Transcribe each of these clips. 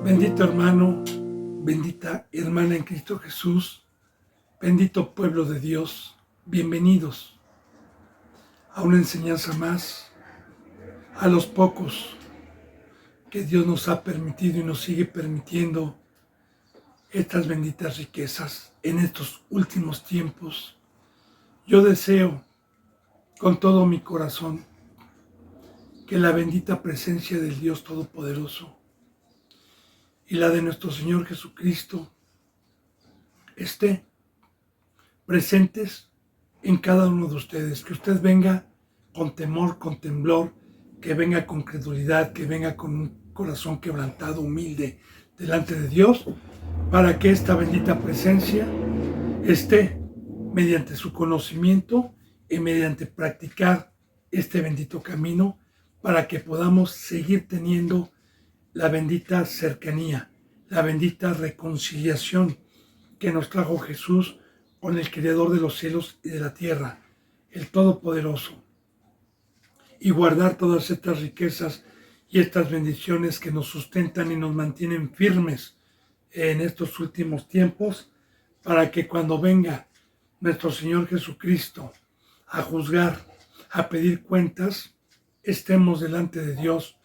Bendito hermano, bendita hermana en Cristo Jesús, bendito pueblo de Dios, bienvenidos a una enseñanza más, a los pocos que Dios nos ha permitido y nos sigue permitiendo estas benditas riquezas en estos últimos tiempos. Yo deseo con todo mi corazón que la bendita presencia del Dios Todopoderoso y la de nuestro Señor Jesucristo esté presentes en cada uno de ustedes, que usted venga con temor, con temblor, que venga con credulidad, que venga con un corazón quebrantado, humilde, delante de Dios, para que esta bendita presencia esté mediante su conocimiento y mediante practicar este bendito camino, para que podamos seguir teniendo la bendita cercanía, la bendita reconciliación que nos trajo Jesús con el Creador de los cielos y de la tierra, el Todopoderoso, y guardar todas estas riquezas y estas bendiciones que nos sustentan y nos mantienen firmes en estos últimos tiempos, para que cuando venga nuestro Señor Jesucristo a juzgar, a pedir cuentas, estemos delante de Dios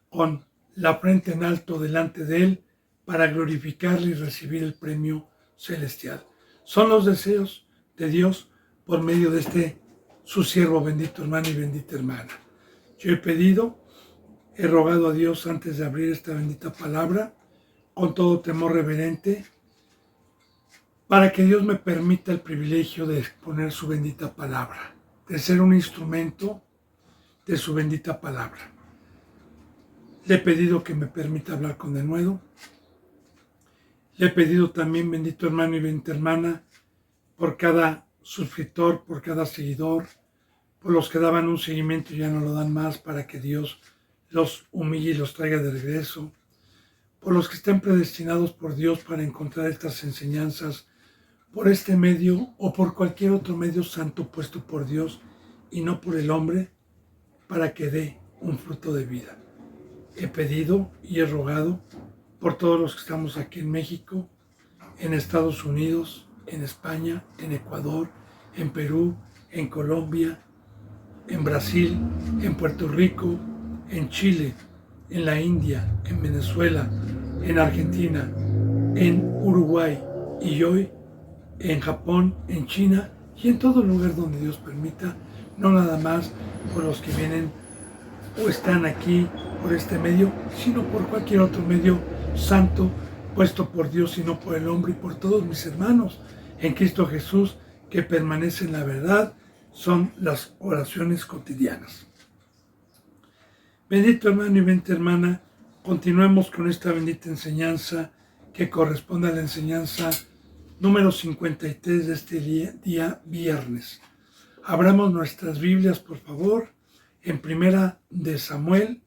con la frente en alto delante de Él, para glorificarle y recibir el premio celestial. Son los deseos de Dios por medio de su siervo bendito hermano y bendita hermana. Yo he rogado a Dios antes de abrir esta bendita palabra, con todo temor reverente, para que Dios me permita el privilegio de exponer su bendita palabra, de ser un instrumento de su bendita palabra. Le he pedido que me permita hablar con denuedo. Le he pedido también, bendito hermano y bendita hermana, por cada suscriptor, por cada seguidor, por los que daban un seguimiento y ya no lo dan más, para que Dios los humille y los traiga de regreso, por los que estén predestinados por Dios para encontrar estas enseñanzas por este medio o por cualquier otro medio santo puesto por Dios y no por el hombre, para que dé un fruto de vida. He pedido y he rogado por todos los que estamos aquí en México, en Estados Unidos, en España, en Ecuador, en Perú, en Colombia, en Brasil, en Puerto Rico, en Chile, en la India, en Venezuela, en Argentina, en Uruguay y hoy en Japón, en China y en todo lugar donde Dios permita, no nada más por los que vienen o están aquí por este medio, sino por cualquier otro medio santo puesto por Dios y no por el hombre, y por todos mis hermanos en Cristo Jesús que permanecen en la verdad. Son las oraciones cotidianas. Bendito hermano y bendita hermana, continuemos con esta bendita enseñanza que corresponde a la enseñanza número 53 de este día viernes. Abramos nuestras Biblias, por favor, en Primera de Samuel,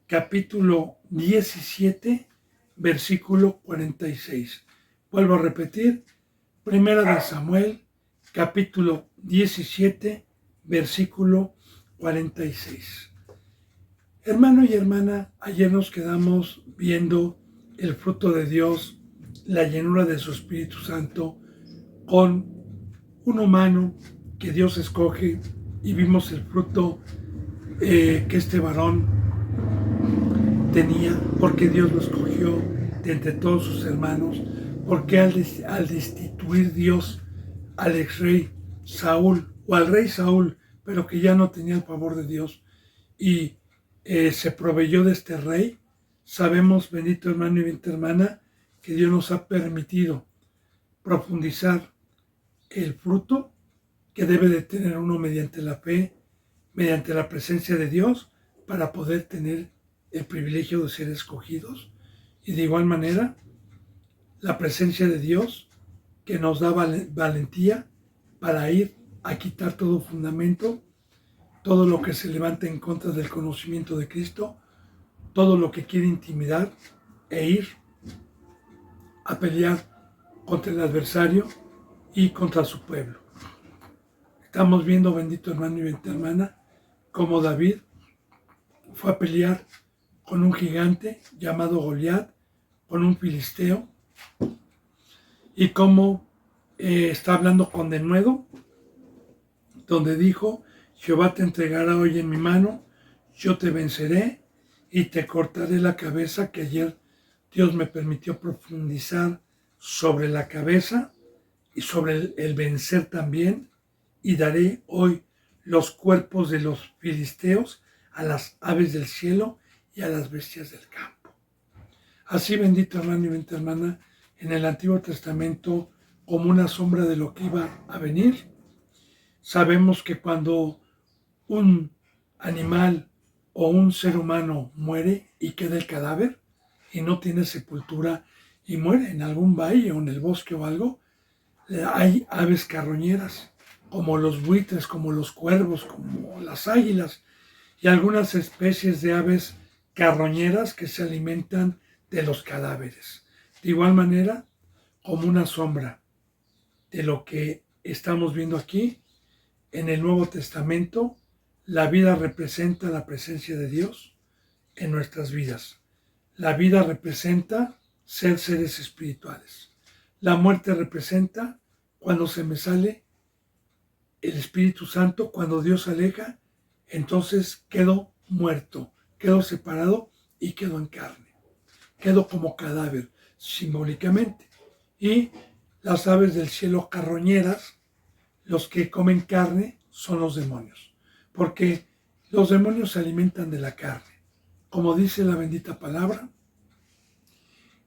capítulo 17, versículo 46. Vuelvo a repetir, Primera de Samuel, capítulo 17, versículo 46. Hermano y hermana, ayer nos quedamos viendo el fruto de Dios, la llenura de su Espíritu Santo, con un humano que Dios escoge, y vimos el fruto que este varón tenía, porque Dios lo escogió de entre todos sus hermanos, porque al destituir Dios al ex rey Saúl, o al rey Saúl, pero que ya no tenía el favor de Dios, y se proveyó de este rey, sabemos, bendito hermano y bendita hermana, que Dios nos ha permitido profundizar el fruto que debe de tener uno mediante la fe, mediante la presencia de Dios, para poder tener el privilegio de ser escogidos. Y de igual manera, la presencia de Dios que nos da valentía para ir a quitar todo fundamento, todo lo que se levanta en contra del conocimiento de Cristo, todo lo que quiere intimidar, e ir a pelear contra el adversario y contra su pueblo. Estamos viendo, bendito hermano y bendita hermana, cómo David fue a pelear con un gigante llamado Goliat, con un filisteo y cómo está hablando con denuedo, donde dijo: Jehová te entregará hoy en mi mano, yo te venceré y te cortaré la cabeza, que ayer Dios me permitió profundizar sobre la cabeza y sobre el vencer también, y daré hoy los cuerpos de los filisteos a las aves del cielo y a las bestias del campo. Así, bendito hermano y bendita hermana, en el Antiguo Testamento, como una sombra de lo que iba a venir, sabemos que cuando un animal o un ser humano muere y queda el cadáver y no tiene sepultura y muere en algún valle o en el bosque o algo, hay aves carroñeras, como los buitres, como los cuervos, como las águilas y algunas especies de aves carroñeras que se alimentan de los cadáveres. De igual manera, como una sombra de lo que estamos viendo aquí, en el Nuevo Testamento, la vida representa la presencia de Dios en nuestras vidas. La vida representa ser seres espirituales. La muerte representa cuando se me sale el Espíritu Santo, cuando Dios se aleja, entonces quedo muerto, quedo separado y quedo en carne. Quedo como cadáver, simbólicamente. Y las aves del cielo carroñeras, los que comen carne, son los demonios. Porque los demonios se alimentan de la carne. Como dice la bendita palabra,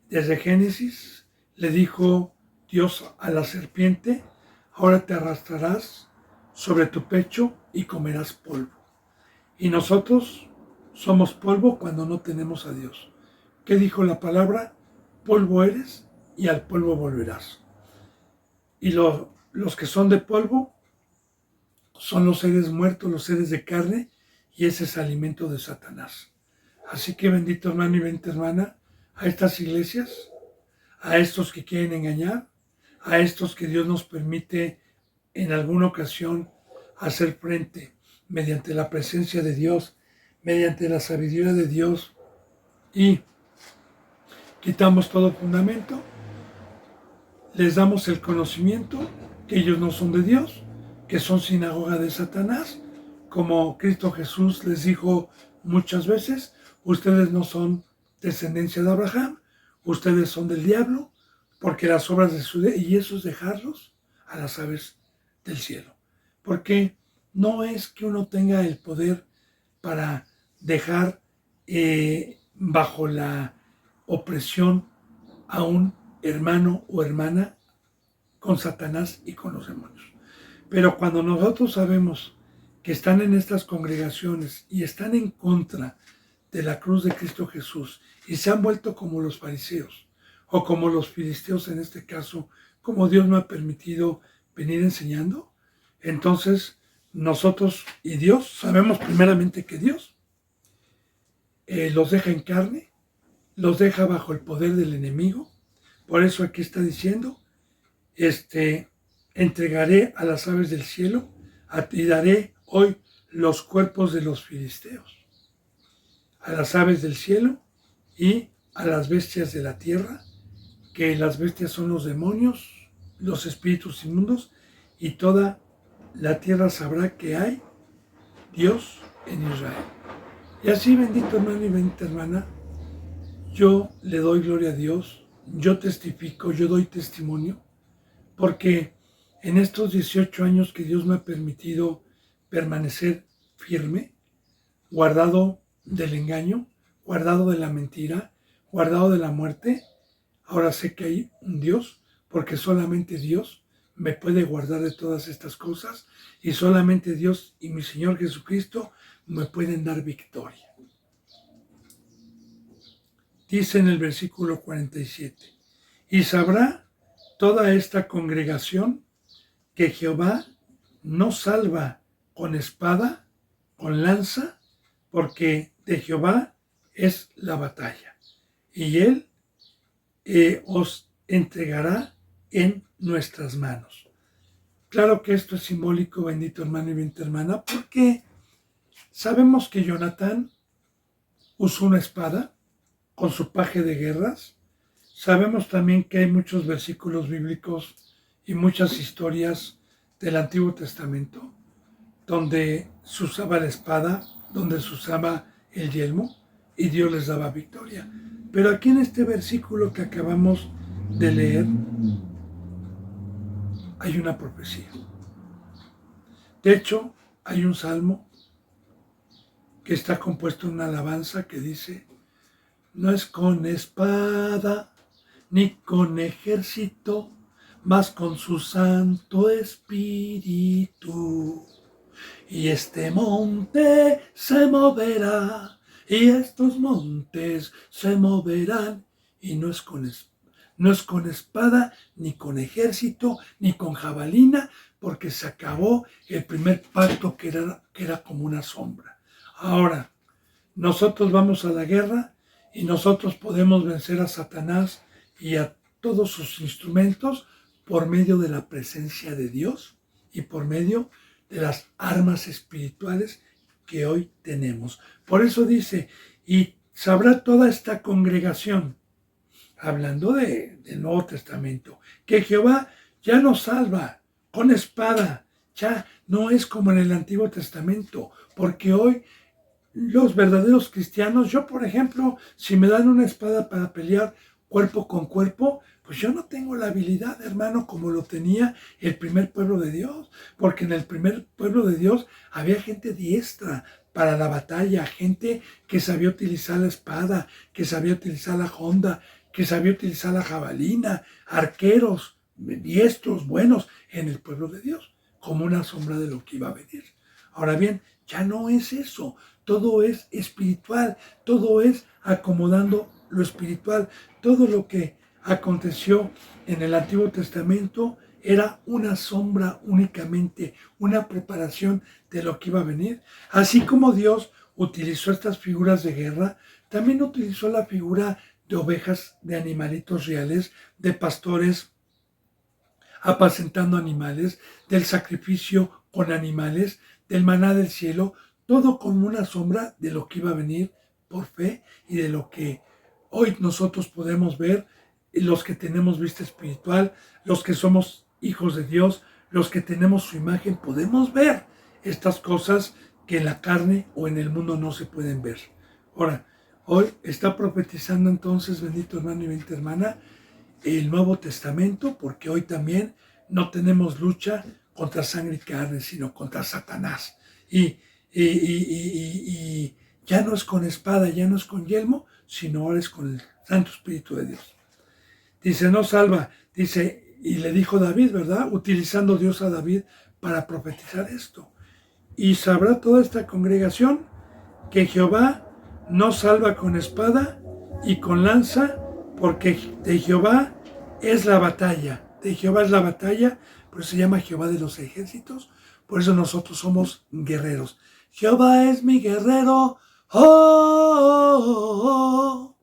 desde Génesis le dijo Dios a la serpiente: ahora te arrastrarás sobre tu pecho y comerás polvo. Y nosotros somos polvo cuando no tenemos a Dios. ¿Qué dijo la palabra? Polvo eres y al polvo volverás. Y los que son de polvo son los seres muertos, los seres de carne, y ese es alimento de Satanás. Así que, bendito hermano y bendita hermana, a estas iglesias, a estos que quieren engañar, a estos que Dios nos permite en alguna ocasión hacer frente mediante la presencia de Dios, mediante la sabiduría de Dios, y quitamos todo fundamento, les damos el conocimiento que ellos no son de Dios, que son sinagoga de Satanás, como Cristo Jesús les dijo muchas veces: ustedes no son descendencia de Abraham, ustedes son del diablo, porque las obras de su... Y eso es dejarlos a las aves del cielo. Porque no es que uno tenga el poder para dejar bajo la opresión a un hermano o hermana con Satanás y con los demonios. Pero cuando nosotros sabemos que están en estas congregaciones y están en contra de la cruz de Cristo Jesús y se han vuelto como los fariseos o como los filisteos en este caso, como Dios me ha permitido venir enseñando, entonces nosotros y Dios sabemos primeramente que Dios los deja en carne, los deja bajo el poder del enemigo. Por eso aquí está diciendo: entregaré a las aves del cielo y daré hoy los cuerpos de los filisteos, a las aves del cielo y a las bestias de la tierra, que las bestias son los demonios, los espíritus inmundos, y toda la tierra sabrá que hay Dios en Israel. Y así, bendito hermano y bendita hermana, yo le doy gloria a Dios, yo testifico, yo doy testimonio, porque en estos 18 años que Dios me ha permitido permanecer firme, guardado del engaño, guardado de la mentira, guardado de la muerte, ahora sé que hay un Dios, porque solamente Dios me puede guardar de todas estas cosas, y solamente Dios y mi Señor Jesucristo me pueden dar victoria. Dice en el versículo 47, y sabrá toda esta congregación que Jehová no salva con espada, con lanza, porque de Jehová es la batalla, y Él os entregará en nuestras manos. Claro que esto es simbólico, bendito hermano y bendita hermana, porque sabemos que Jonatán usó una espada con su paje de guerras, sabemos también que hay muchos versículos bíblicos y muchas historias del Antiguo Testamento donde se usaba la espada, donde se usaba el yelmo y Dios les daba victoria. Pero aquí en este versículo que acabamos de leer hay una profecía. De hecho, hay un salmo que está compuesto en una alabanza que dice: no es con espada ni con ejército, mas con su Santo Espíritu. Y este monte se moverá, y estos montes se moverán, y no es con espada, ni con ejército, ni con jabalina, porque se acabó el primer pacto que era como una sombra. Ahora, nosotros vamos a la guerra y nosotros podemos vencer a Satanás y a todos sus instrumentos por medio de la presencia de Dios y por medio de las armas espirituales que hoy tenemos. Por eso dice: y sabrá toda esta congregación, hablando del Nuevo Testamento, que Jehová ya nos salva con espada. Ya no es como en el Antiguo Testamento, porque hoy los verdaderos cristianos, yo por ejemplo, si me dan una espada para pelear cuerpo con cuerpo, pues yo no tengo la habilidad, hermano, como lo tenía el primer pueblo de Dios, porque en el primer pueblo de Dios había gente diestra para la batalla, gente que sabía utilizar la espada, que sabía utilizar la honda, que sabía utilizar la jabalina, arqueros diestros, buenos en el pueblo de Dios, como una sombra de lo que iba a venir. Ahora bien, ya no es eso, todo es espiritual, todo es acomodando lo espiritual, todo lo que aconteció en el Antiguo Testamento era una sombra únicamente, una preparación de lo que iba a venir. Así como Dios utilizó estas figuras de guerra, también utilizó la figura de ovejas, de animalitos reales, de pastores apacentando animales, del sacrificio con animales, del maná del cielo, todo como una sombra de lo que iba a venir por fe y de lo que hoy nosotros podemos ver, los que tenemos vista espiritual, los que somos hijos de Dios, los que tenemos su imagen, podemos ver estas cosas que en la carne o en el mundo no se pueden ver. Ahora, hoy está profetizando entonces, bendito hermano y bendita hermana, el Nuevo Testamento, porque hoy también no tenemos lucha contra sangre y carne, sino contra Satanás. Y ya no es con espada, ya no es con yelmo, sino ahora es con el Santo Espíritu de Dios. Dice, no salva, dice, y le dijo David, ¿verdad? Utilizando Dios a David para profetizar esto. Y sabrá toda esta congregación que Jehová no salva con espada y con lanza, porque de Jehová es la batalla. De Jehová es la batalla, por eso se llama Jehová de los ejércitos. Por eso nosotros somos guerreros. Jehová es mi guerrero. Oh, oh, oh, oh.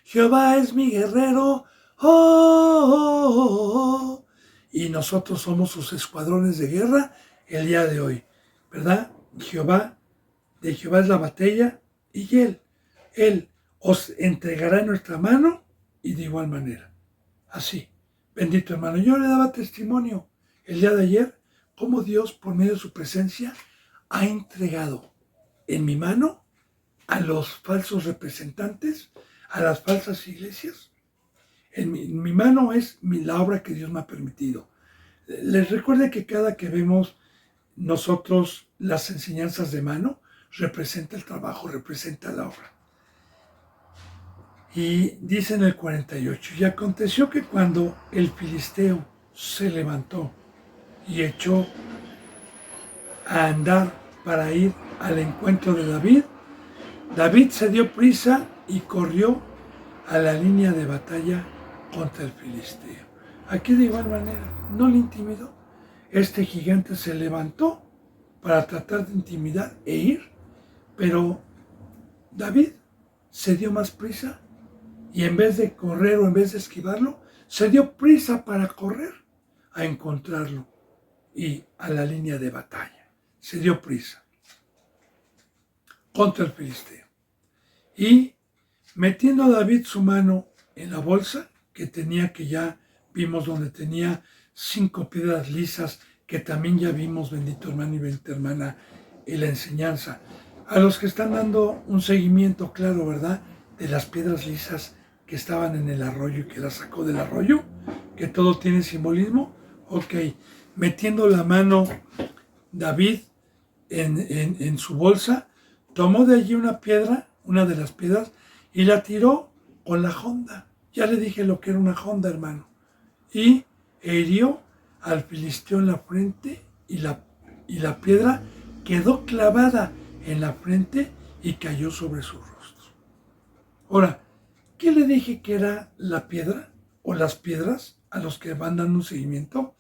Jehová es mi guerrero. Oh, oh, oh. Y nosotros somos sus escuadrones de guerra el día de hoy, ¿verdad? Jehová, de Jehová es la batalla, y Él os entregará en nuestra mano, y de igual manera. Así, bendito hermano, yo le daba testimonio el día de ayer, cómo Dios, por medio de su presencia, ha entregado en mi mano a los falsos representantes, a las falsas iglesias. En mi mano es la obra que Dios me ha permitido. Les recuerdo que cada que vemos nosotros las enseñanzas de mano, representa el trabajo, representa la obra. Y dice en el 48, y aconteció que cuando el filisteo se levantó y echó a andar para ir al encuentro de David, David se dio prisa y corrió a la línea de batalla contra el filisteo. Aquí de igual manera, no le intimidó. Este gigante se levantó para tratar de intimidar e ir, pero David se dio más prisa y en vez de correr o en vez de esquivarlo, se dio prisa para correr a encontrarlo y a la línea de batalla. Se dio prisa contra el filisteo. Y metiendo a David su mano en la bolsa, que tenía, que ya vimos donde tenía 5 piedras lisas, que también ya vimos, bendito hermano y bendita hermana, en la enseñanza. A los que están dando un seguimiento claro, ¿verdad?, de las piedras lisas que estaban en el arroyo y que las sacó del arroyo, que todo tiene simbolismo. Ok, metiendo la mano David en su bolsa, tomó de allí una piedra, una de las piedras, y la tiró con la honda. Ya le dije lo que era una honda, hermano. Y hirió al filisteo en la frente y la piedra quedó clavada en la frente y cayó sobre su rostro. Ahora, ¿qué le dije que era la piedra o las piedras a los que van dando un seguimiento?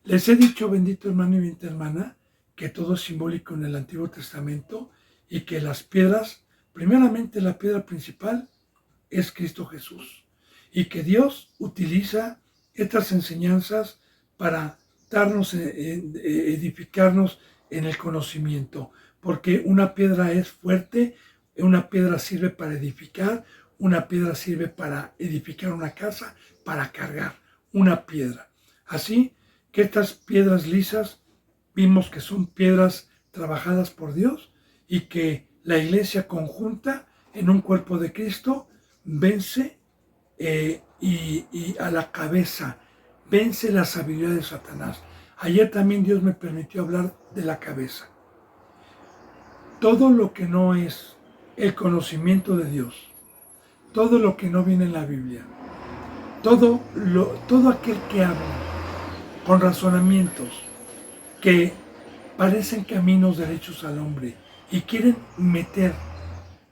Les he dicho, bendito hermano y bendita hermana, que todo es simbólico en el Antiguo Testamento y que las piedras, primeramente la piedra principal es Cristo Jesús, y que Dios utiliza estas enseñanzas para darnos, edificarnos en el conocimiento, porque una piedra es fuerte, una piedra sirve para edificar, una piedra sirve para edificar una casa, para cargar una piedra. Así que estas piedras lisas vimos que son piedras trabajadas por Dios y que la iglesia conjunta en un cuerpo de Cristo vence y a la cabeza, vence la sabiduría de Satanás. Ayer también Dios me permitió hablar de la cabeza. Todo lo que no es el conocimiento de Dios, todo lo que no viene en la Biblia, todo aquel que habla con razonamientos que parecen caminos derechos al hombre y quieren meter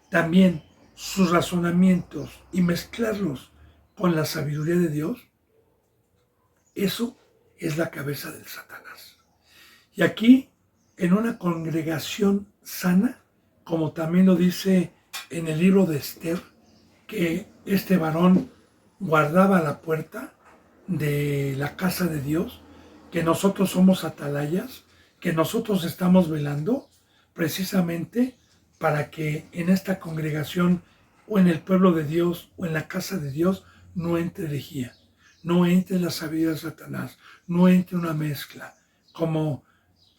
también sus razonamientos y mezclarlos con la sabiduría de Dios, eso es la cabeza del Satanás. Y aquí, en una congregación sana, como también lo dice en el libro de Esther, que este varón guardaba la puerta de la casa de Dios, que nosotros somos atalayas, que nosotros estamos velando precisamente para que en esta congregación o en el pueblo de Dios o en la casa de Dios no entre herejía, no entre la sabiduría de Satanás, no entre una mezcla, como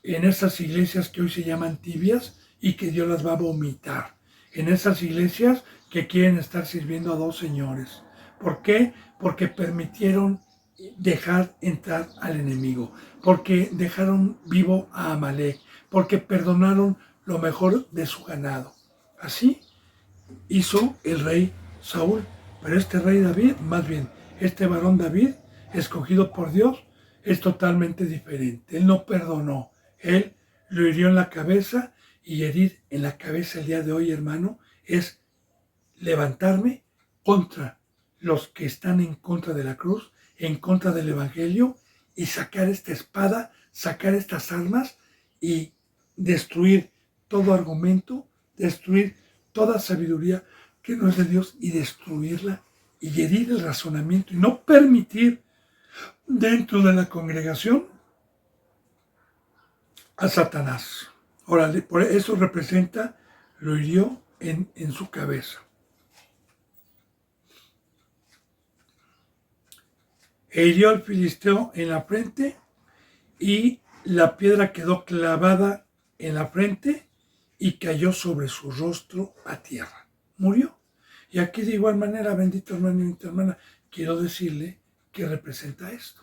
en esas iglesias que hoy se llaman tibias y que Dios las va a vomitar, en esas iglesias que quieren estar sirviendo a dos señores. ¿Por qué? Porque permitieron dejar entrar al enemigo, porque dejaron vivo a Amalek, porque perdonaron lo mejor de su ganado. Así hizo el rey Saúl, pero este rey David, más bien, este varón David, escogido por Dios, es totalmente diferente. Él no perdonó, él lo hirió en la cabeza, y herir en la cabeza el día de hoy, hermano, es levantarme contra los que están en contra de la cruz, en contra del evangelio, y sacar esta espada, sacar estas armas y destruir todo argumento, destruir toda sabiduría que no es de Dios y destruirla y herir el razonamiento y no permitir dentro de la congregación a Satanás. Ahora, por eso representa, lo hirió en su cabeza. E hirió al filisteo en la frente y la piedra quedó clavada en la frente y cayó sobre su rostro a tierra. Murió. Y aquí de igual manera, bendito hermano y bendita hermana, quiero decirle que representa esto.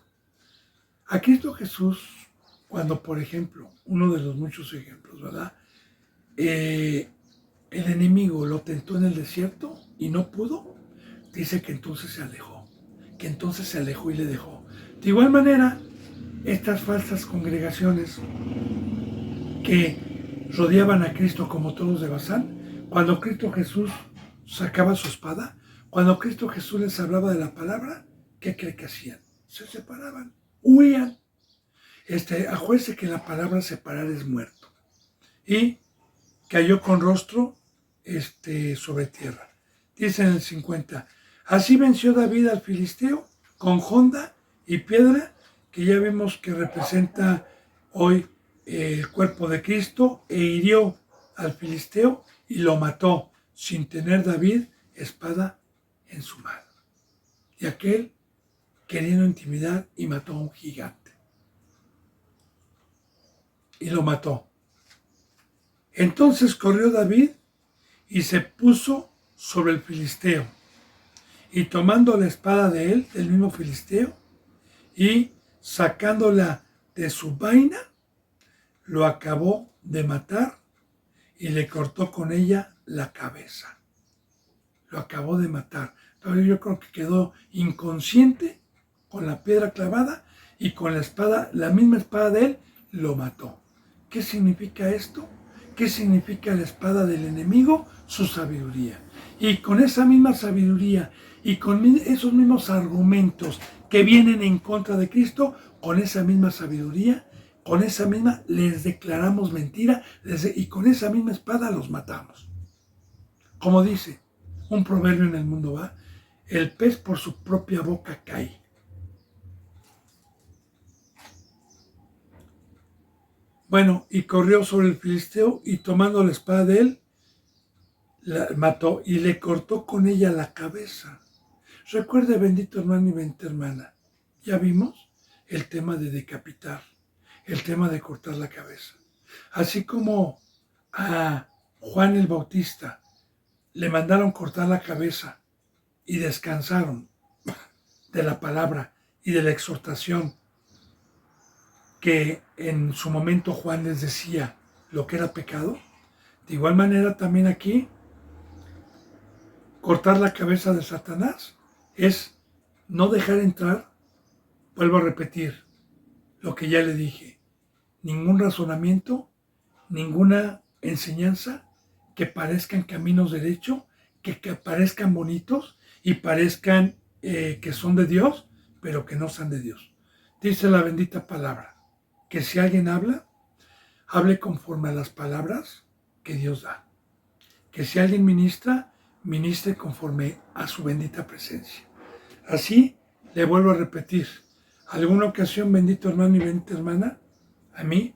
A Cristo Jesús, cuando por ejemplo, uno de los muchos ejemplos, ¿verdad? El enemigo lo tentó en el desierto y no pudo, dice que entonces se alejó, y le dejó. De igual manera, estas falsas congregaciones que rodeaban a Cristo como toros de Bazán, cuando Cristo Jesús sacaba su espada, cuando Cristo Jesús les hablaba de la palabra, ¿qué cree que hacían? Se separaban, huían. Acuérdense que la palabra separar es muerto. Y cayó con rostro sobre tierra. Dice en el 50, así venció David al filisteo con honda y piedra, que ya vemos que representa hoy el cuerpo de Cristo, e hirió al filisteo y lo mató, sin tener David espada en su mano. Y aquel, queriendo intimidar, y mató a un gigante. Y lo mató. Entonces corrió David y se puso sobre el filisteo. Y tomando la espada de él, del mismo filisteo, y sacándola de su vaina, lo acabó de matar y le cortó con ella la cabeza. Lo acabó de matar. Entonces yo creo que quedó inconsciente con la piedra clavada y con la espada, la misma espada de él, lo mató. ¿Qué significa esto? ¿Qué significa la espada del enemigo? Su sabiduría. Y con esa misma sabiduría y con esos mismos argumentos que vienen en contra de Cristo, con esa misma sabiduría, con esa misma les declaramos mentira y con esa misma espada los matamos. Como dice un proverbio en el mundo, va, el pez por su propia boca cae. Bueno, y corrió sobre el filisteo y tomando la espada de él, la mató y le cortó con ella la cabeza. Recuerde, bendito hermano y bendita hermana, ya vimos el tema de decapitar, el tema de cortar la cabeza. Así como a Juan el Bautista le mandaron cortar la cabeza y descansaron de la palabra y de la exhortación que en su momento Juan les decía lo que era pecado, de igual manera también aquí cortar la cabeza de Satanás es no dejar entrar, vuelvo a repetir lo que ya le dije, ningún razonamiento, ninguna enseñanza que parezcan caminos derechos, que parezcan bonitos y parezcan que son de Dios, pero que no sean de Dios. Dice la bendita palabra, que si alguien habla, hable conforme a las palabras que Dios da. Que si alguien ministra, ministre conforme a su bendita presencia. Así, le vuelvo a repetir, alguna ocasión, bendito hermano y bendita hermana, a mí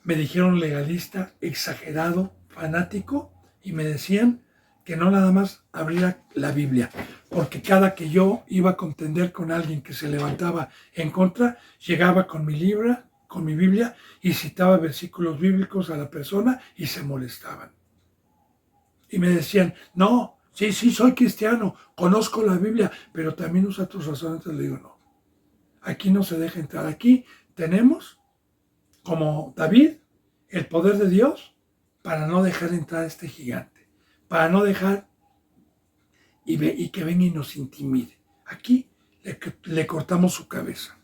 me dijeron legalista, exagerado, fanático, y me decían que no nada más abriera la Biblia, porque cada que yo iba a contender con alguien que se levantaba en contra, llegaba con mi Biblia, y citaba versículos bíblicos a la persona y se molestaban. Y me decían, no, sí, soy cristiano, conozco la Biblia, pero también usa tus razones. Le digo, no, aquí no se deja entrar. Aquí tenemos, como David, el poder de Dios para no dejar entrar a este gigante, para no dejar y que venga y nos intimide. Aquí le cortamos su cabeza.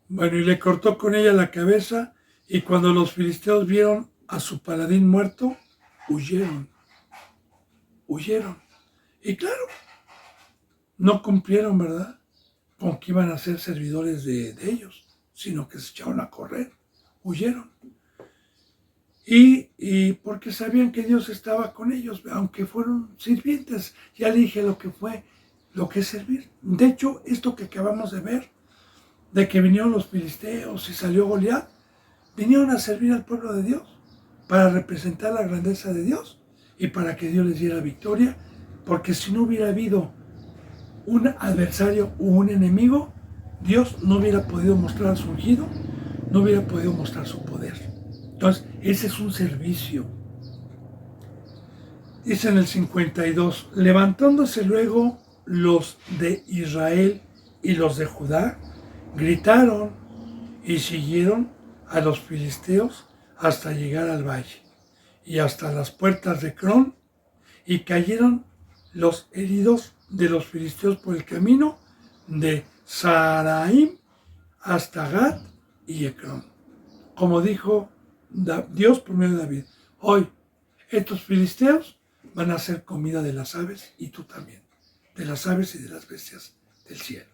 Bueno, y le cortó con ella la cabeza, y cuando los filisteos vieron a su paladín muerto, huyeron. Y claro, no cumplieron, ¿verdad?, con que iban a ser servidores de ellos, sino que se echaron a correr, huyeron. Y porque sabían que Dios estaba con ellos, aunque fueron sirvientes. Ya le dije lo que fue, lo que es servir. De hecho, esto que acabamos de ver, de que vinieron los filisteos y salió Goliat, vinieron a servir al pueblo de Dios, para representar la grandeza de Dios y para que Dios les diera victoria, porque si no hubiera habido un adversario o un enemigo, Dios no hubiera podido mostrar su ungido, no hubiera podido mostrar su poder. Entonces, ese es un servicio. Dice en el 52, levantándose luego los de Israel y los de Judá, gritaron y siguieron a los filisteos hasta llegar al valle y hasta las puertas de Cron, y cayeron los heridos de los filisteos por el camino de Saraim hasta Gat y Ecrón. Como dijo Dios por medio de David, hoy estos filisteos van a ser comida de las aves, y tú también, de las aves y de las bestias del cielo.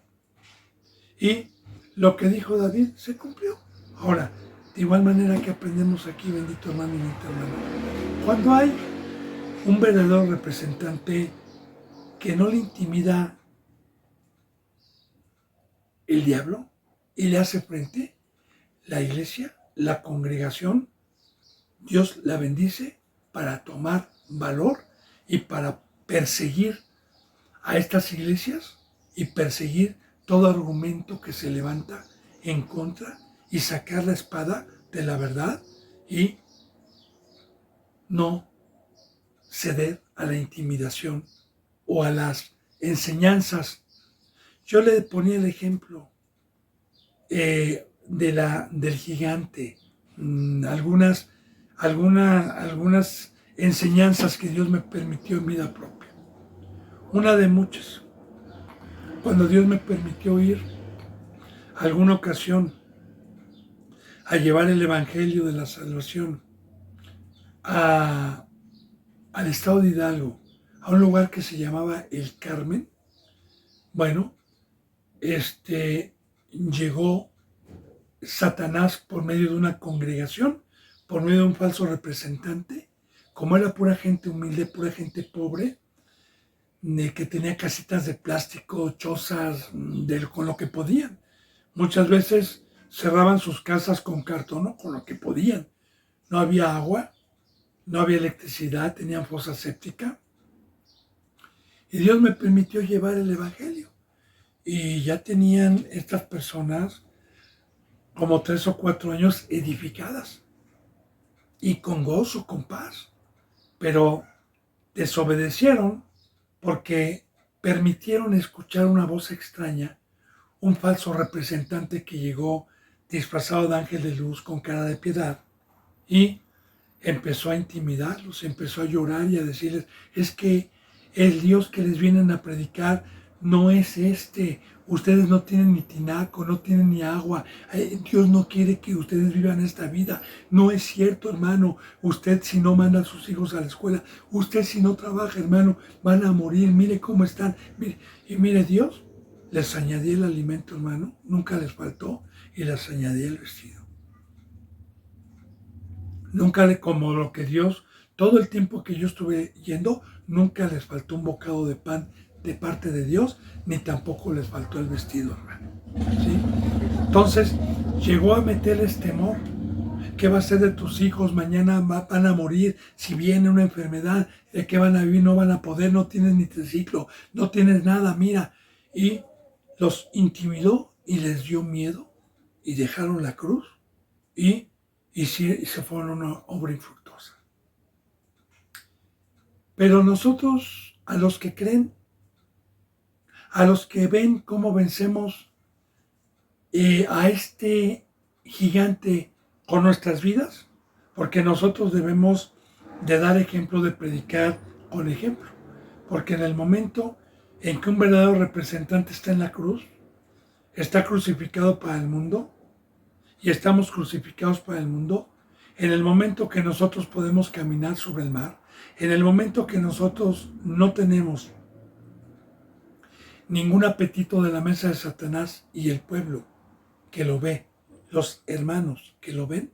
Y lo que dijo David se cumplió. Ahora, de igual manera que aprendemos aquí, bendito hermano y bendita hermana, cuando hay un verdadero representante que no le intimida el diablo y le hace frente, la iglesia, la congregación, Dios la bendice para tomar valor y para perseguir a estas iglesias y perseguir todo argumento que se levanta en contra y sacar la espada de la verdad y no ceder a la intimidación o a las enseñanzas. Yo le ponía el ejemplo del gigante, algunas enseñanzas que Dios me permitió en vida propia. Una de muchas. Cuando Dios me permitió ir alguna ocasión a llevar el Evangelio de la Salvación al estado de Hidalgo, a un lugar que se llamaba El Carmen, bueno, llegó Satanás por medio de una congregación, por medio de un falso representante, como era pura gente humilde, pura gente pobre, que tenía casitas de plástico, chozas, con lo que podían. Muchas veces cerraban sus casas con cartón, ¿no? Con lo que podían. No había agua, no había electricidad, tenían fosa séptica. Y Dios me permitió llevar el Evangelio. Y ya tenían estas personas como 3 o 4 años edificadas. Y con gozo, con paz. Pero desobedecieron porque permitieron escuchar una voz extraña, un falso representante que llegó disfrazado de ángel de luz con cara de piedad y empezó a intimidarlos, empezó a llorar y a decirles, es que el Dios que les vienen a predicar no es ustedes no tienen ni tinaco, no tienen ni agua, Dios no quiere que ustedes vivan esta vida, no es cierto, hermano, usted si no manda a sus hijos a la escuela, usted si no trabaja, hermano, van a morir, mire cómo están, mire. Y mire, Dios les añadía el alimento, hermano, nunca les faltó, y les añadía el vestido. Nunca, como lo que Dios, todo el tiempo que yo estuve yendo, nunca les faltó un bocado de pan de parte de Dios, ni tampoco les faltó el vestido, hermano. ¿Sí? Entonces, llegó a meterles temor. ¿Qué va a ser de tus hijos? Mañana van a morir. Si viene una enfermedad, ¿de qué van a vivir? No van a poder, no tienes ni triciclo, no tienes nada, mira. Y los intimidó y les dio miedo y dejaron la cruz y se fueron a una obra infructuosa. Pero nosotros, a los que creen, a los que ven cómo vencemos a este gigante con nuestras vidas, porque nosotros debemos de dar ejemplo, de predicar con ejemplo, porque en el momento en que un verdadero representante está en la cruz, está crucificado para el mundo, y estamos crucificados para el mundo, en el momento que nosotros podemos caminar sobre el mar, en el momento que nosotros no tenemos ningún apetito de la mesa de Satanás y el pueblo que lo ve, los hermanos que lo ven,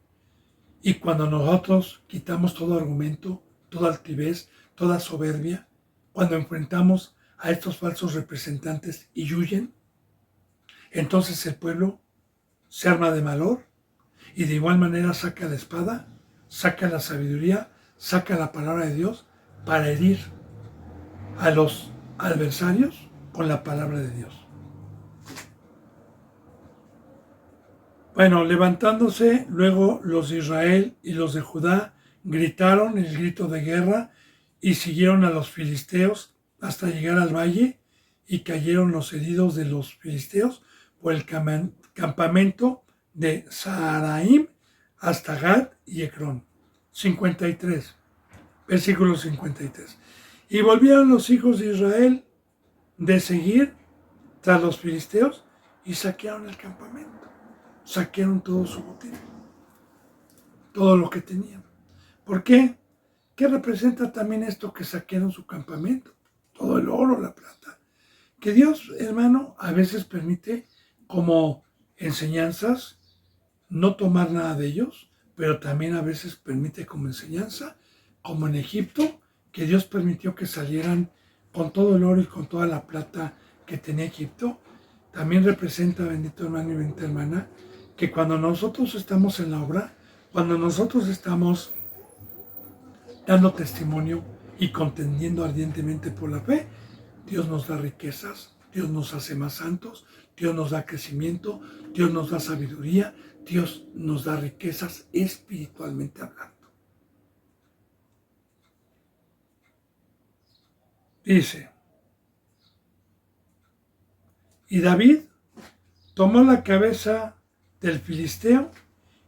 y cuando nosotros quitamos todo argumento, toda altivez, toda soberbia, cuando enfrentamos a estos falsos representantes y huyen, entonces el pueblo se arma de valor y de igual manera saca la espada, saca la sabiduría, saca la palabra de Dios para herir a los adversarios con la palabra de Dios. Bueno, levantándose luego los de Israel y los de Judá gritaron el grito de guerra y siguieron a los filisteos hasta llegar al valle y cayeron los heridos de los filisteos por el campamento de Saharaim hasta Gad y Ecrón. 53, versículo 53. Y volvieron los hijos de Israel de seguir tras los filisteos y saquearon el campamento. Saquearon todo su botín, todo lo que tenían. ¿Por qué? ¿Qué representa también esto que saquearon su campamento? Todo el oro, la plata. Que Dios, hermano, a veces permite como enseñanzas no tomar nada de ellos, pero también a veces permite como enseñanza, como en Egipto, que Dios permitió que salieran con todo el oro y con toda la plata que tenía Egipto. También representa, bendito hermano y bendita hermana, que cuando nosotros estamos en la obra, cuando nosotros estamos dando testimonio y contendiendo ardientemente por la fe, Dios nos da riquezas, Dios nos hace más santos, Dios nos da crecimiento, Dios nos da sabiduría, Dios nos da riquezas espiritualmente hablando. Dice, y David tomó la cabeza del filisteo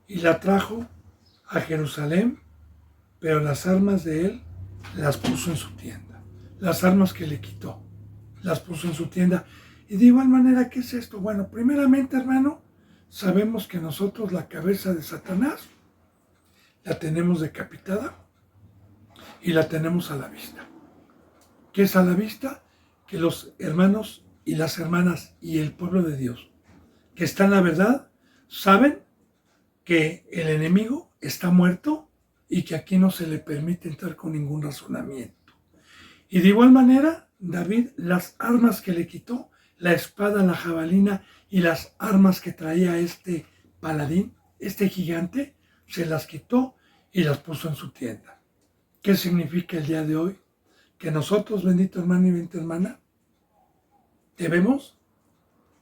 y la trajo a Jerusalén, pero las armas de él las puso en su tienda. Las armas que le quitó, las puso en su tienda. Y de igual manera, ¿qué es esto? Bueno, primeramente, hermano, sabemos que nosotros la cabeza de Satanás la tenemos decapitada y la tenemos a la vista. ¿Qué es a la vista? Que los hermanos y las hermanas y el pueblo de Dios que está en la verdad saben que el enemigo está muerto y que aquí no se le permite entrar con ningún razonamiento. Y de igual manera, David, las armas que le quitó, la espada, la jabalina y las armas que traía este paladín, este gigante, se las quitó y las puso en su tienda. ¿Qué significa el día de hoy? Que nosotros, bendito hermano y bendita hermana, debemos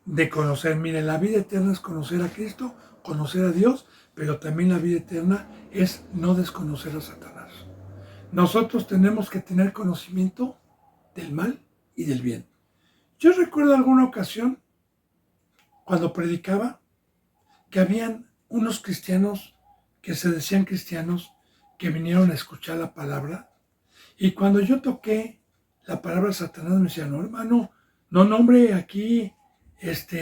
de conocer. Mire, la vida eterna es conocer a Cristo, conocer a Dios, pero también la vida eterna es no desconocer a Satanás. Nosotros tenemos que tener conocimiento del mal y del bien. Yo recuerdo alguna ocasión, cuando predicaba, que habían unos cristianos que se decían cristianos que vinieron a escuchar la palabra, y cuando yo toqué la palabra Satanás me decían, no hermano, no nombre aquí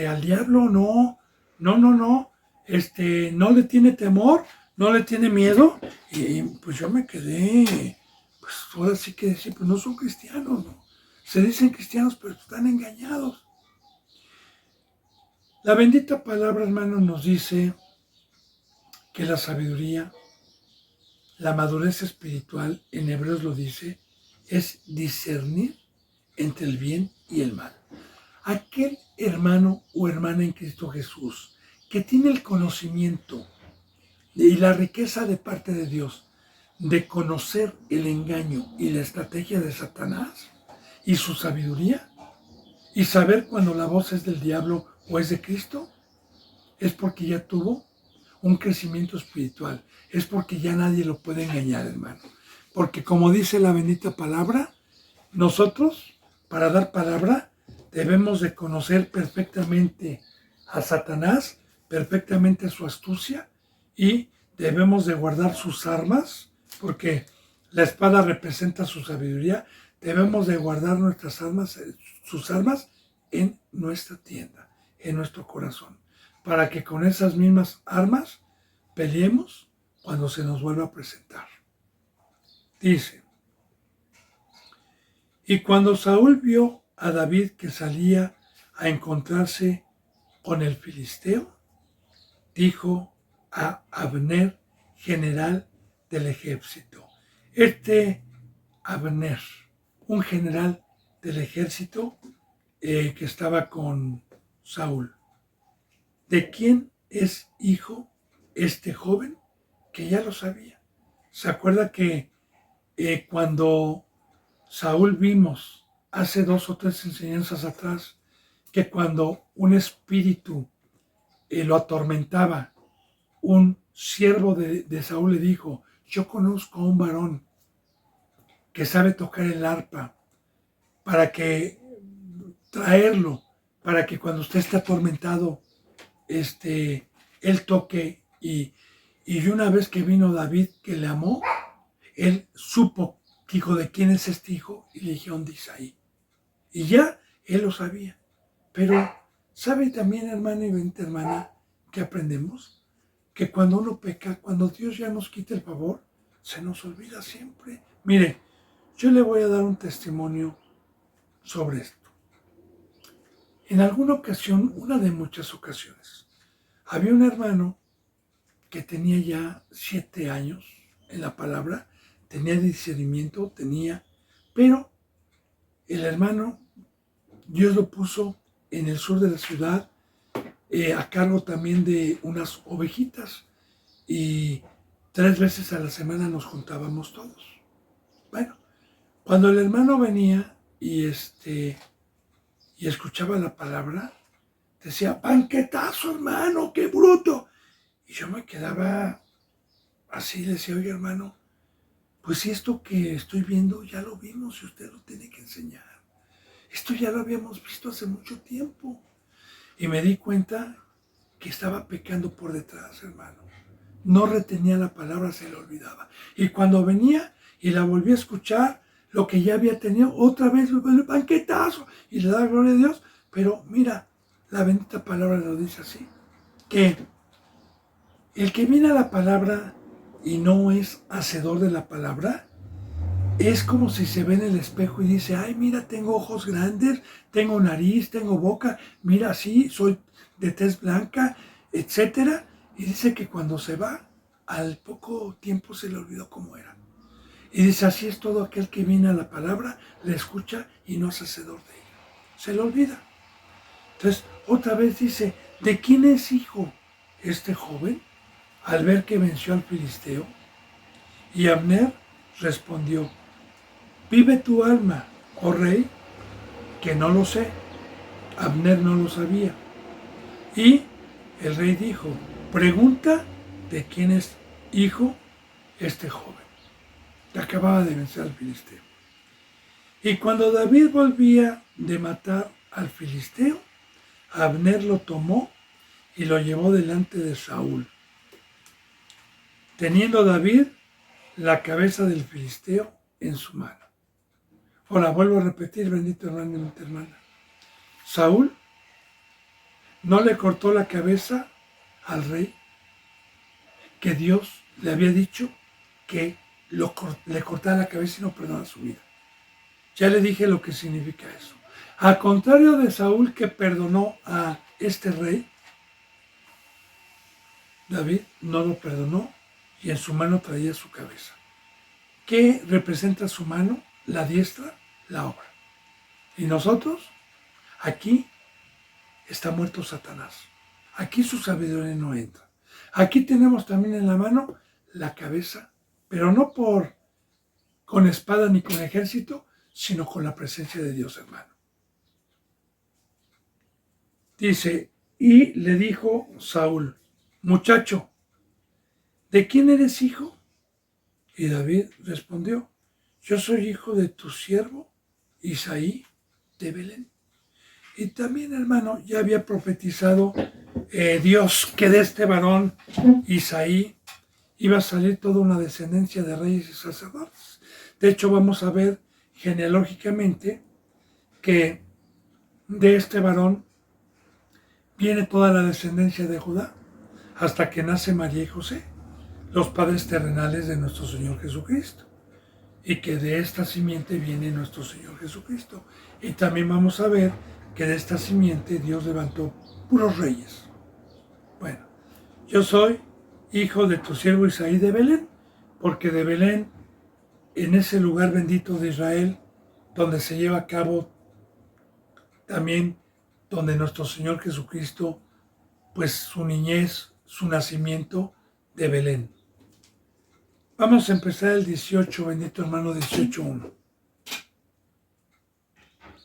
al diablo, no, no le tiene temor, no le tiene miedo, y pues yo me quedé, pues ahora sí que decir, pues no son cristianos, ¿no? Se dicen cristianos, pero están engañados. La bendita palabra, hermano, nos dice que la sabiduría, la madurez espiritual, en Hebreos lo dice, es discernir entre el bien y el mal. Aquel hermano o hermana en Cristo Jesús que tiene el conocimiento y la riqueza de parte de Dios de conocer el engaño y la estrategia de Satanás y su sabiduría y saber cuando la voz es del diablo o es de Cristo, es porque ya tuvo un crecimiento espiritual, es porque ya nadie lo puede engañar, hermano. Porque como dice la bendita palabra, nosotros, para dar palabra, debemos de conocer perfectamente a Satanás, perfectamente su astucia, y debemos de guardar sus armas, porque la espada representa su sabiduría. Debemos de guardar nuestras armas, sus armas, en nuestra tienda, en nuestro corazón, para que con esas mismas armas peleemos cuando se nos vuelva a presentar. Dice, y cuando Saúl vio a David que salía a encontrarse con el filisteo, dijo a Abner, general del ejército. Abner, un general del ejército que estaba con Saúl. ¿De quién es hijo este joven? Que ya lo sabía. ¿Se acuerda que cuando Saúl vimos hace 2 o 3 enseñanzas atrás que cuando un espíritu lo atormentaba, un siervo de Saúl le dijo, yo conozco a un varón que sabe tocar el arpa para que traerlo, para que cuando usted esté atormentado, él toque y una vez que vino David que le amó, él supo, hijo, ¿de quién es este hijo? Y le dijeron de Isaí. Y ya él lo sabía. Pero, ¿sabe también, hermano y bendita hermana, que aprendemos? Que cuando uno peca, cuando Dios ya nos quita el favor, se nos olvida siempre. Mire, yo le voy a dar un testimonio sobre esto. En alguna ocasión, una de muchas ocasiones, había un hermano que tenía ya 7 años en la palabra, tenía discernimiento, pero el hermano, Dios lo puso en el sur de la ciudad, a cargo también de unas ovejitas, y 3 veces a la semana nos juntábamos todos. Bueno, Cuando el hermano venía y escuchaba la palabra, decía, banquetazo, hermano, qué bruto. Y yo me quedaba así, le decía, oye, hermano, pues si esto que estoy viendo ya lo vimos y usted lo tiene que enseñar. Esto ya lo habíamos visto hace mucho tiempo. Y me di cuenta que estaba pecando por detrás, hermano. No retenía la palabra, se le olvidaba. Y cuando venía y la volví a escuchar, lo que ya había tenido, otra vez el banquetazo. Y le da gloria a Dios. Pero mira, la bendita palabra lo dice así. Que el que viene a la palabra y no es hacedor de la palabra, es como si se ve en el espejo y dice, ay, mira, tengo ojos grandes, tengo nariz, tengo boca, mira, sí, soy de tez blanca, etcétera. Y dice que cuando se va, al poco tiempo se le olvidó cómo era. Y dice, así es todo aquel que viene a la palabra, le escucha y no es hacedor de ella. Se le olvida. Entonces, otra vez dice, ¿de quién es hijo este joven? Al ver que venció al filisteo. Y Abner respondió, vive tu alma, oh rey, que no lo sé. Abner no lo sabía. Y el rey dijo, pregunta de quién es hijo este joven. Que acababa de vencer al filisteo. Y cuando David volvía de matar al filisteo, Abner lo tomó y lo llevó delante de Saúl, teniendo David la cabeza del filisteo en su mano. Ahora vuelvo a repetir, bendito hermano y bendita hermana. Saúl no le cortó la cabeza al rey, que Dios le había dicho que le cortara la cabeza y no perdonara su vida. Ya le dije lo que significa eso. Al contrario de Saúl, que perdonó a este rey, David no lo perdonó y en su mano traía su cabeza. ¿Qué representa su mano? La diestra, la obra. Y nosotros, aquí está muerto Satanás. Aquí su sabiduría no entra. Aquí tenemos también en la mano la cabeza, pero no con espada ni con ejército, sino con la presencia de Dios, hermano. Dice, y le dijo Saúl, muchacho, ¿de quién eres hijo? Y David respondió, yo soy hijo de tu siervo Isaí de Belén. Y también, hermano, ya había profetizado Dios que de este varón Isaí iba a salir toda una descendencia de reyes y sacerdotes. De hecho, vamos a ver genealógicamente que de este varón viene toda la descendencia de Judá, hasta que nace María y José, los padres terrenales de nuestro Señor Jesucristo, y que de esta simiente viene nuestro Señor Jesucristo. Y también vamos a ver que de esta simiente Dios levantó puros reyes. Bueno, yo soy hijo de tu siervo Isaí de Belén, porque de Belén, en ese lugar bendito de Israel, donde se lleva a cabo también, donde nuestro Señor Jesucristo, pues su niñez, su nacimiento de Belén. Vamos a empezar el 18, bendito hermano, 18:1.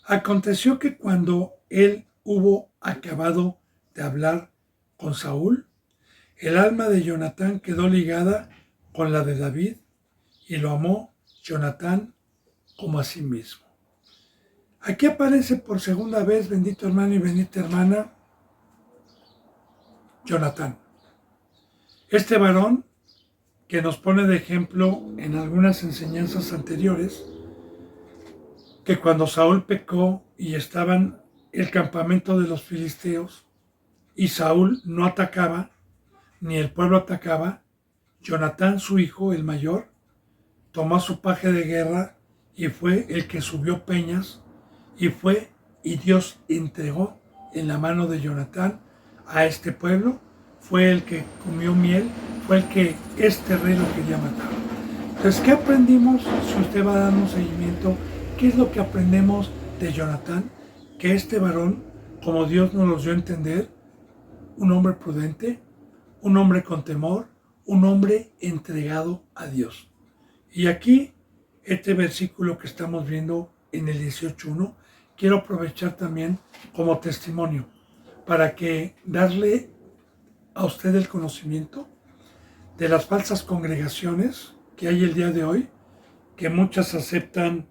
Aconteció que cuando él hubo acabado de hablar con Saúl, el alma de Jonatán quedó ligada con la de David y lo amó Jonatán como a sí mismo. Aquí aparece por segunda vez, bendito hermano y bendita hermana, Jonatán. Este varón que nos pone de ejemplo en algunas enseñanzas anteriores, que cuando Saúl pecó y estaban el campamento de los filisteos y Saúl no atacaba, ni el pueblo atacaba, Jonatán, su hijo, el mayor, tomó su paje de guerra y fue el que subió peñas y Dios entregó en la mano de Jonatán a este pueblo, fue el que comió miel, fue el que este rey lo quería matar. Entonces, ¿qué aprendimos? Si usted va a dar un seguimiento, ¿qué es lo que aprendemos de Jonatán? Que este varón, como Dios nos lo dio a entender, un hombre prudente, un hombre con temor, un hombre entregado a Dios. Y aquí este versículo que estamos viendo en el 18.1, quiero aprovechar también como testimonio para que darle a usted el conocimiento de las falsas congregaciones que hay el día de hoy, que muchas aceptan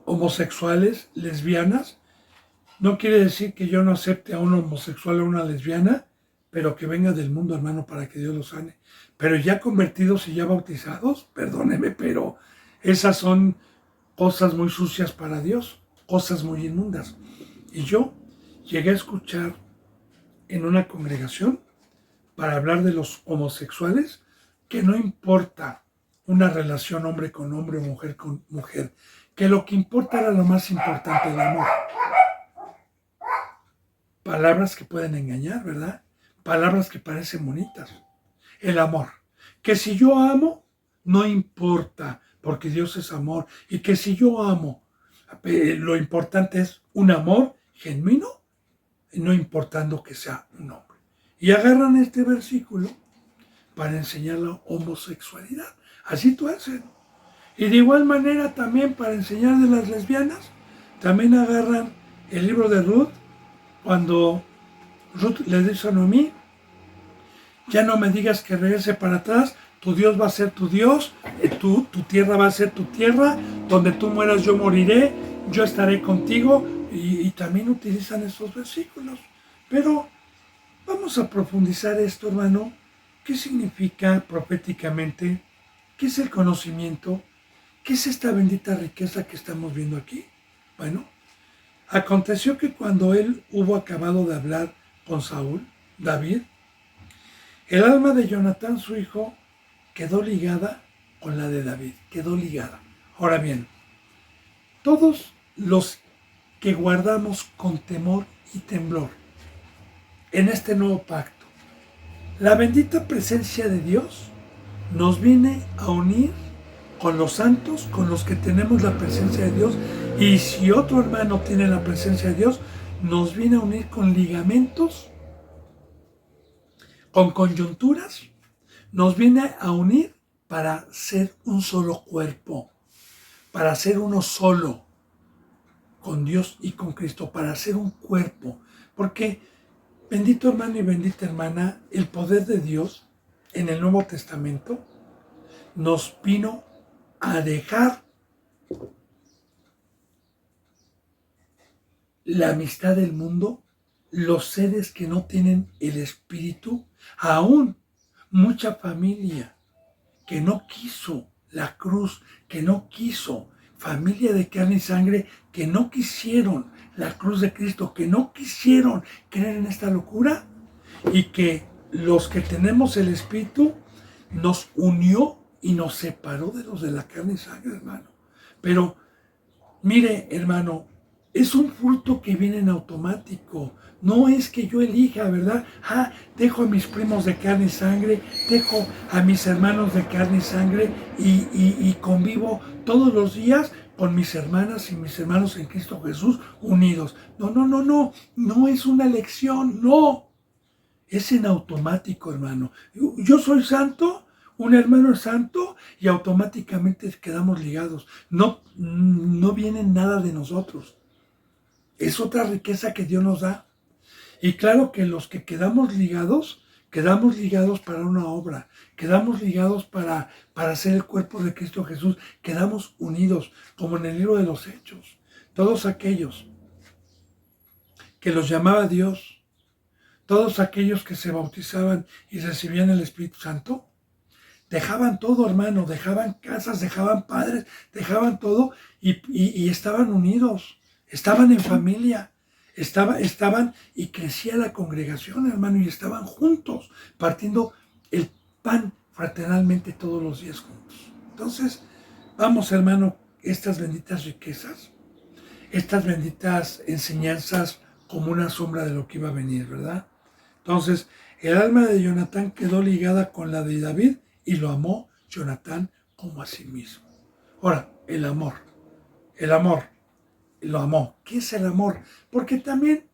homosexuales, lesbianas. No quiere decir que yo no acepte a un homosexual o una lesbiana, pero que venga del mundo, hermano, para que Dios los sane. Pero ya convertidos y ya bautizados, perdóneme, pero esas son cosas muy sucias para Dios, cosas muy inmundas. Y yo llegué a escuchar en una congregación para hablar de los homosexuales que no importa una relación hombre con hombre o mujer con mujer, que lo que importa era lo más importante, el amor. Palabras que pueden engañar, ¿verdad? Palabras que parecen bonitas. El amor. Que si yo amo, no importa, porque Dios es amor. Y que si yo amo, lo importante es un amor genuino, no importando que sea un hombre. Y agarran este versículo para enseñar la homosexualidad. Así tú haces. Y de igual manera también para enseñar de las lesbianas, también agarran el libro de Ruth, cuando Ruth le dice a Noemí, ya no me digas que regrese para atrás, tu Dios va a ser tu Dios, tu tierra va a ser tu tierra, donde tú mueras yo moriré, yo estaré contigo, y también utilizan esos versículos. Pero vamos a profundizar esto, hermano. ¿Qué significa proféticamente? ¿Qué es el conocimiento? ¿Qué es esta bendita riqueza que estamos viendo aquí? Bueno, aconteció que cuando él hubo acabado de hablar con Saúl, David, el alma de Jonatán, su hijo, quedó ligada con la de David, quedó ligada. Ahora bien, todos los que guardamos con temor y temblor en este nuevo pacto, la bendita presencia de Dios nos viene a unir con los santos, con los que tenemos la presencia de Dios, y si otro hermano tiene la presencia de Dios, nos viene a unir con ligamentos, con coyunturas, nos viene a unir para ser un solo cuerpo, para ser uno solo con Dios y con Cristo, para ser un cuerpo. Porque, bendito hermano y bendita hermana, el poder de Dios en el Nuevo Testamento nos vino a dejar la amistad del mundo, los seres que no tienen el Espíritu, aún mucha familia que no quiso la cruz, que no quiso, familia de carne y sangre, que no quisieron la cruz de Cristo, que no quisieron creer en esta locura, y que los que tenemos el Espíritu nos unió y nos separó de los de la carne y sangre, hermano. Pero, mire, hermano, es un fruto que viene en automático. No es que yo elija, ¿verdad? Dejo a mis primos de carne y sangre, dejo a mis hermanos de carne y sangre y convivo todos los días con mis hermanas y mis hermanos en Cristo Jesús unidos. No, no, no, no. No es una elección, no. Es en automático, hermano. Yo soy santo, un hermano es santo y automáticamente quedamos ligados. No, no viene nada de nosotros. Es otra riqueza que Dios nos da. Y claro que los que quedamos ligados para una obra, quedamos ligados para ser el cuerpo de Cristo Jesús, quedamos unidos, como en el libro de los Hechos. Todos aquellos que los llamaba Dios, todos aquellos que se bautizaban y recibían el Espíritu Santo, dejaban todo, hermano, dejaban casas, dejaban padres, dejaban todo y estaban unidos, estaban en familia, estaban y crecía la congregación, hermano, y estaban juntos, partiendo el pan fraternalmente todos los días juntos. Entonces, vamos, hermano, estas benditas riquezas, estas benditas enseñanzas como una sombra de lo que iba a venir, ¿verdad? Entonces, el alma de Jonatán quedó ligada con la de David y lo amó Jonatán como a sí mismo. Ahora, el amor, lo amó. ¿Qué es el amor? Porque también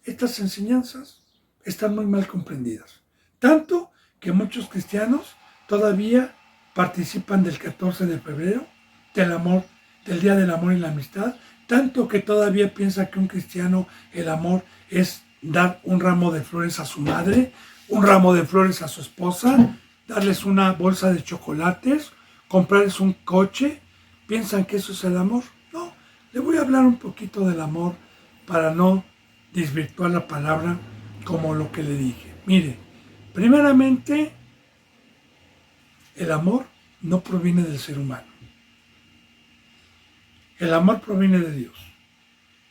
estas enseñanzas están muy mal comprendidas. Tanto que muchos cristianos todavía participan del 14 de febrero, del amor, del Día del Amor y la Amistad, tanto que todavía piensa que un cristiano, el amor es dar un ramo de flores a su madre, un ramo de flores a su esposa, darles una bolsa de chocolates, comprarles un coche. ¿Piensan que eso es el amor? No, le voy a hablar un poquito del amor para no desvirtuar la palabra como lo que le dije. Mire, primeramente, el amor no proviene del ser humano. El amor proviene de Dios.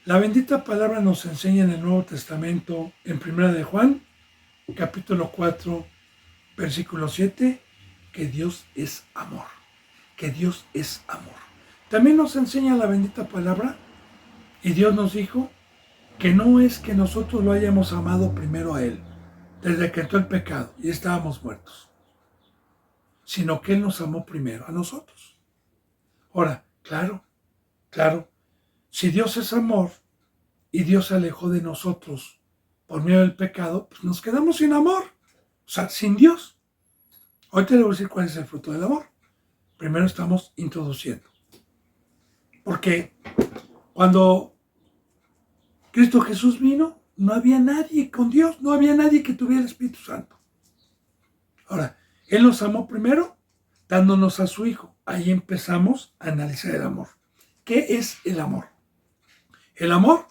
La bendita palabra nos enseña en el Nuevo Testamento, en 1 de Juan, capítulo 4, versículo 7, que Dios es amor. Que Dios es amor. También nos enseña la bendita palabra, y Dios nos dijo que no es que nosotros lo hayamos amado primero a Él, desde que entró el pecado y estábamos muertos, sino que Él nos amó primero a nosotros. Ahora, claro, si Dios es amor y Dios se alejó de nosotros por medio del pecado, pues nos quedamos sin amor, o sea, sin Dios. Hoy te voy a decir cuál es el fruto del amor. Primero estamos introduciendo. Porque cuando Cristo Jesús vino, no había nadie con Dios, no había nadie que tuviera el Espíritu Santo. Ahora, Él nos amó primero dándonos a su Hijo. Ahí empezamos a analizar el amor. ¿Qué es el amor? El amor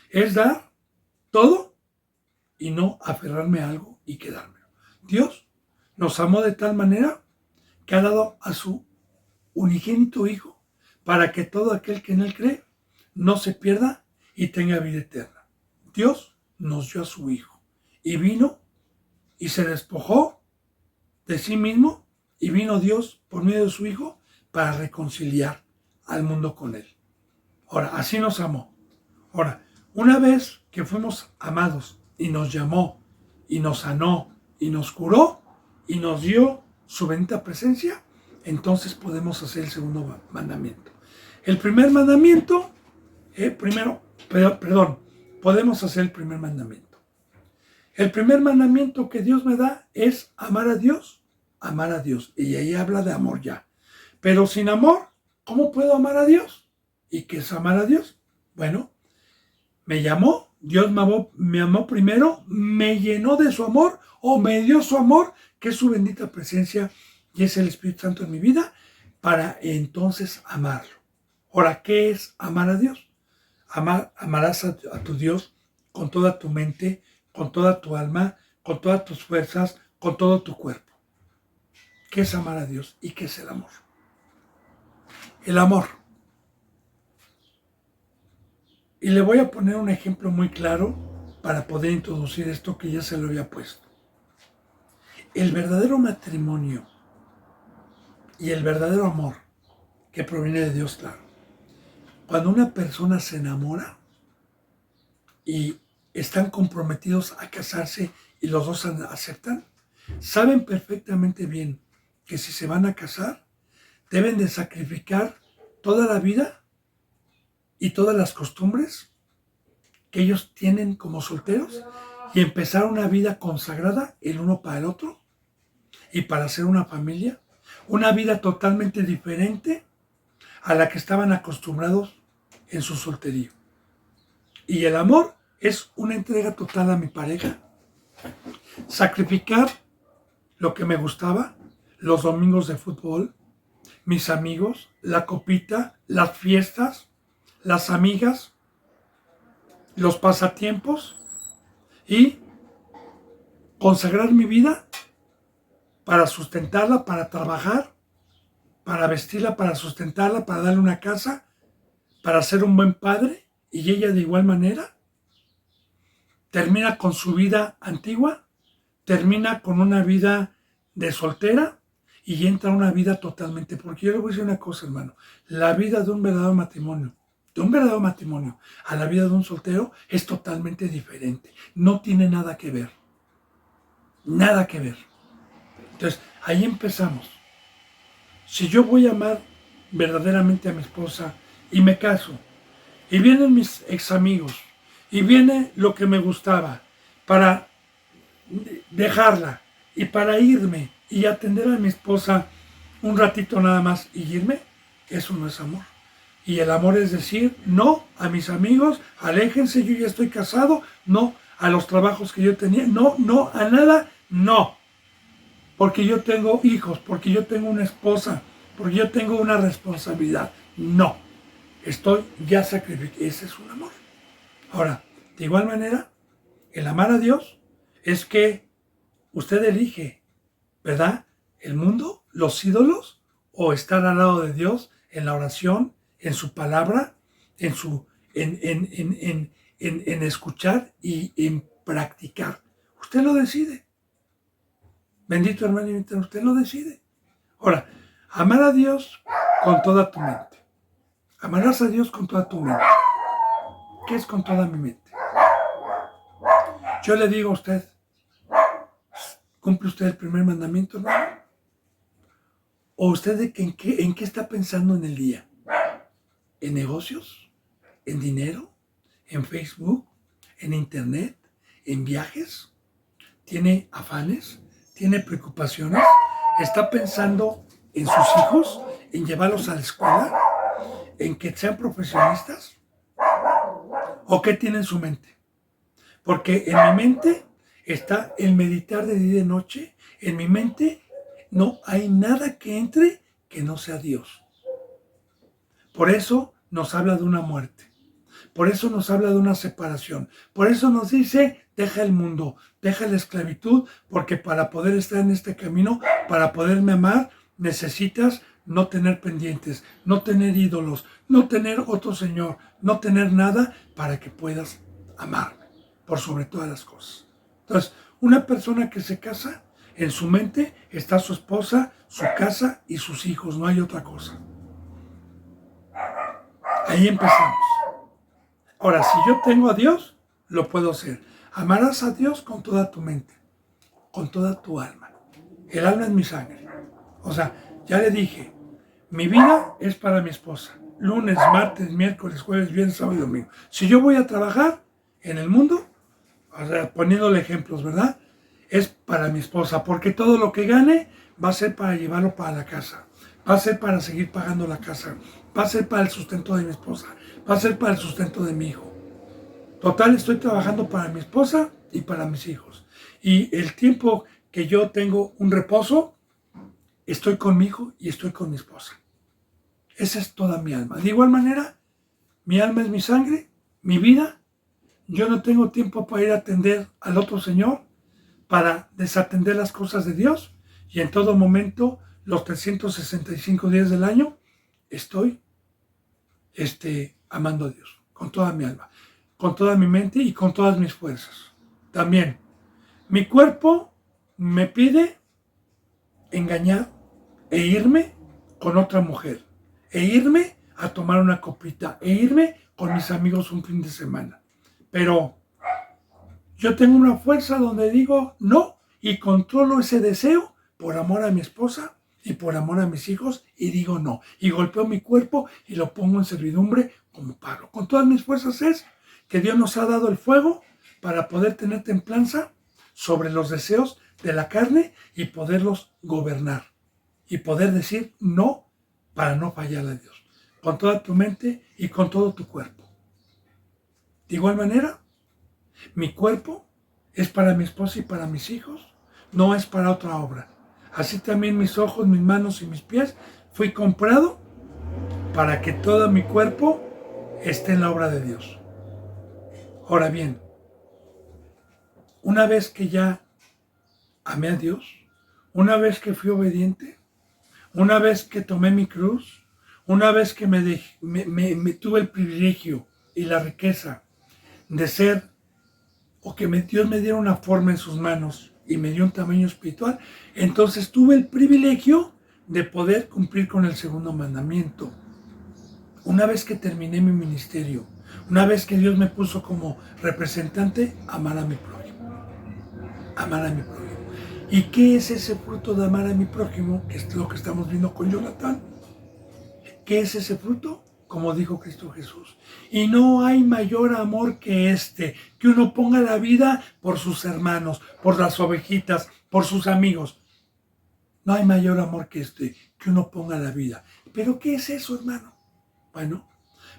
es dar todo y no aferrarme a algo y quedármelo. Dios nos amó de tal manera que ha dado a su unigénito Hijo para que todo aquel que en Él cree no se pierda y tenga vida eterna. Dios nos dio a su Hijo y vino y se despojó de sí mismo y vino Dios por medio de su Hijo para reconciliar al mundo con Él. Ahora, así nos amó. Ahora, una vez que fuimos amados y nos llamó y nos sanó y nos curó y nos dio su bendita presencia, entonces podemos hacer el segundo mandamiento. El primer mandamiento, podemos hacer el primer mandamiento. El primer mandamiento que Dios me da es amar a Dios. Y ahí habla de amor ya. Pero sin amor, ¿cómo puedo amar a Dios? ¿Y qué es amar a Dios? Bueno, me llamó, Dios me amó primero, me llenó de su amor o me dio su amor, que es su bendita presencia y es el Espíritu Santo en mi vida, para entonces amarlo. Ahora, ¿qué es amar a Dios? Amarás a tu Dios con toda tu mente, con toda tu alma, con todas tus fuerzas, con todo tu cuerpo. ¿Qué es amar a Dios y qué es el amor? El amor. Y le voy a poner un ejemplo muy claro para poder introducir esto que ya se lo había puesto. El verdadero matrimonio y el verdadero amor que proviene de Dios, claro. Cuando una persona se enamora y están comprometidos a casarse y los dos aceptan, saben perfectamente bien que si se van a casar, deben de sacrificar toda la vida y todas las costumbres que ellos tienen como solteros y empezar una vida consagrada el uno para el otro y para hacer una familia, una vida totalmente diferente a la que estaban acostumbrados en su solterío. Y el amor es una entrega total a mi pareja, sacrificar lo que me gustaba, los domingos de fútbol, mis amigos, la copita, las fiestas, las amigas, los pasatiempos y consagrar mi vida para sustentarla, para trabajar, para vestirla, para sustentarla, para darle una casa, para ser un buen padre, y ella de igual manera termina con su vida antigua, termina con una vida de soltera y entra a una vida totalmente, porque yo le voy a decir una cosa, hermano, la vida de un verdadero matrimonio a la vida de un soltero es totalmente diferente, no tiene nada que ver. Entonces, ahí empezamos. Si yo voy a amar verdaderamente a mi esposa y me caso, y vienen mis ex amigos, y viene lo que me gustaba, para dejarla, y para irme, y atender a mi esposa un ratito nada más y irme, eso no es amor. Y el amor es decir, no a mis amigos, aléjense, yo ya estoy casado, no a los trabajos que yo tenía, no, no, a nada, no. Porque yo tengo hijos, porque yo tengo una esposa, porque yo tengo una responsabilidad. No, estoy ya sacrificado. Ese es un amor. Ahora, de igual manera, el amar a Dios es que usted elige, ¿verdad? El mundo, los ídolos, o estar al lado de Dios en la oración, en su palabra, en escuchar y en practicar. Usted lo decide. Bendito hermano y usted lo decide. Ahora, amar a Dios con toda tu mente. Amarás a Dios con toda tu mente. ¿Qué es con toda mi mente? Yo le digo a usted, ¿cumple usted el primer mandamiento, hermano? ¿O usted en qué está pensando en el día? ¿En negocios? ¿En dinero? ¿En Facebook? ¿En internet? ¿En viajes? ¿Tiene afanes? ¿Tiene preocupaciones? ¿Está pensando en sus hijos? ¿En llevarlos a la escuela? ¿En que sean profesionistas? ¿O qué tiene en su mente? Porque en mi mente está el meditar de día y de noche. En mi mente no hay nada que entre que no sea Dios. Por eso nos habla de una muerte. Por eso nos habla de una separación. Por eso nos dice, deja el mundo, deja la esclavitud, porque para poder estar en este camino, para poderme amar, necesitas no tener pendientes, no tener ídolos, no tener otro Señor, no tener nada para que puedas amarme, por sobre todas las cosas. Entonces, una persona que se casa, en su mente está su esposa, su casa y sus hijos, no hay otra cosa. Ahí empezamos. Ahora, si yo tengo a Dios, lo puedo hacer. Amarás a Dios con toda tu mente, con toda tu alma. El alma es mi sangre. O sea, ya le dije, mi vida es para mi esposa. Lunes, martes, miércoles, jueves, viernes, sábado y domingo. Si yo voy a trabajar en el mundo, o sea, poniéndole ejemplos, ¿verdad? Es para mi esposa, porque todo lo que gane va a ser para llevarlo para la casa. Va a ser para seguir pagando la casa. Va a ser para el sustento de mi esposa. Va a ser para el sustento de mi hijo. Total, estoy trabajando para mi esposa y para mis hijos. Y el tiempo que yo tengo un reposo, estoy con mi hijo y estoy con mi esposa. Esa es toda mi alma. De igual manera, mi alma es mi sangre, mi vida. Yo no tengo tiempo para ir a atender al otro Señor, para desatender las cosas de Dios. Y en todo momento, los 365 días del año, estoy amando a Dios con toda mi alma, con toda mi mente y con todas mis fuerzas. También, mi cuerpo me pide engañar e irme con otra mujer, e irme a tomar una copita, e irme con mis amigos un fin de semana. Pero yo tengo una fuerza donde digo no y controlo ese deseo por amor a mi esposa y por amor a mis hijos y digo no. Y golpeo mi cuerpo y lo pongo en servidumbre como paro. Con todas mis fuerzas es que Dios nos ha dado el fuego para poder tener templanza sobre los deseos de la carne y poderlos gobernar. Y poder decir no para no fallar a Dios. Con toda tu mente y con todo tu cuerpo. De igual manera, mi cuerpo es para mi esposa y para mis hijos, no es para otra obra. Así también mis ojos, mis manos y mis pies, fui comprado para que todo mi cuerpo esté en la obra de Dios. Ahora bien, una vez que ya amé a Dios, una vez que fui obediente, una vez que tomé mi cruz, una vez que me tuve el privilegio y la riqueza de ser, o que Dios me diera una forma en sus manos y me dio un tamaño espiritual, entonces tuve el privilegio de poder cumplir con el segundo mandamiento. Una vez que terminé mi ministerio, una vez que Dios me puso como representante, amar a mi prójimo. Amar a mi prójimo. ¿Y qué es ese fruto de amar a mi prójimo? Que es lo que estamos viendo con Jonathan. ¿Qué es ese fruto? Como dijo Cristo Jesús. Y no hay mayor amor que que uno ponga la vida por sus hermanos, por las ovejitas, por sus amigos. No hay mayor amor que que uno ponga la vida. ¿Pero qué es eso, hermano? Bueno,